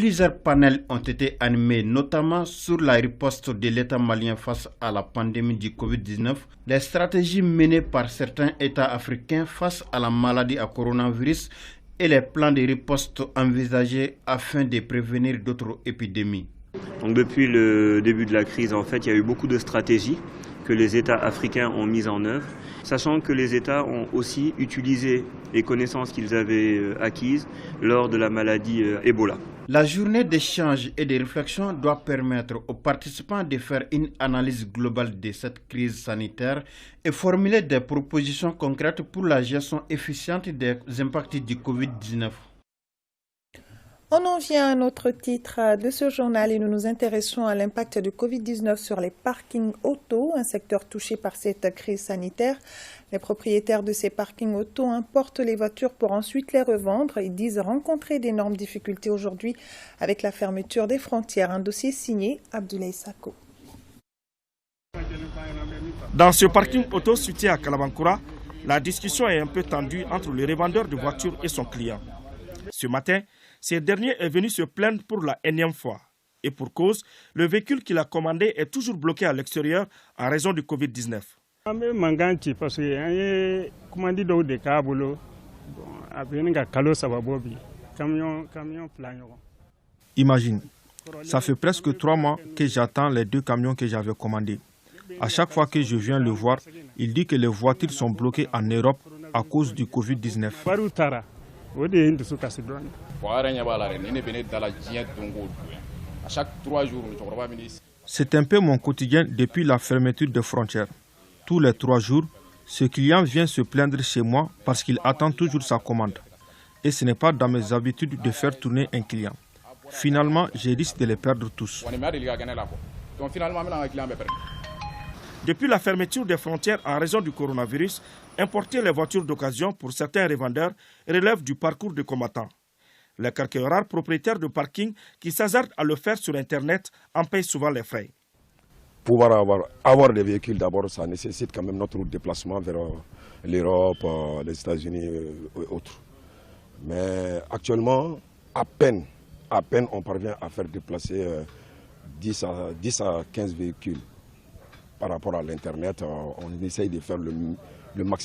Plusieurs panels ont été animés, notamment sur la riposte de l'État malien face à la pandémie du Covid-19, les stratégies menées par certains États africains face à la maladie à coronavirus et les plans de riposte envisagés afin de prévenir d'autres épidémies. Donc depuis le début de la crise, en fait, il y a eu beaucoup de stratégies que les États africains ont mises en œuvre, sachant que les États ont aussi utilisé les connaissances qu'ils avaient acquises lors de la maladie Ebola. La journée d'échange et de réflexion doit permettre aux participants de faire une analyse globale de cette crise sanitaire et formuler des propositions concrètes pour la gestion efficiente des impacts du Covid-19. On en vient à notre titre de ce journal et nous nous intéressons à l'impact du Covid-19 sur les parkings auto, un secteur touché par cette crise sanitaire. Les propriétaires de ces parkings auto importent les voitures pour ensuite les revendre. Ils disent rencontrer d'énormes difficultés aujourd'hui avec la fermeture des frontières. Un dossier signé Abdoulaye Sako. Dans ce parking auto situé à Kalabankura, la discussion est un peu tendue entre le revendeur de voitures et son client. Ce matin, ce dernier est venu se plaindre pour la énième fois. Et pour cause, le véhicule qu'il a commandé est toujours bloqué à l'extérieur en raison du Covid-19. Imagine, ça fait presque 3 mois que j'attends les 2 camions que j'avais commandés. À chaque fois que je viens le voir, il dit que les voitures sont bloquées en Europe à cause du Covid-19. C'est un peu mon quotidien depuis la fermeture des frontières. Tous les 3 jours, ce client vient se plaindre chez moi parce qu'il attend toujours sa commande. Et ce n'est pas dans mes habitudes de faire tourner un client. Finalement, je risque de les perdre tous. Depuis la fermeture des frontières en raison du coronavirus, importer les voitures d'occasion pour certains revendeurs relève du parcours de combattants. Les quelques rares propriétaires de parking qui s'hasardent à le faire sur Internet en payent souvent les frais. Pouvoir avoir des véhicules, d'abord, ça nécessite quand même notre déplacement vers l'Europe, les États-Unis et autres. Mais actuellement, à peine on parvient à faire déplacer 10 à 15 véhicules. Par rapport à l'Internet, on essaye de faire le maximum.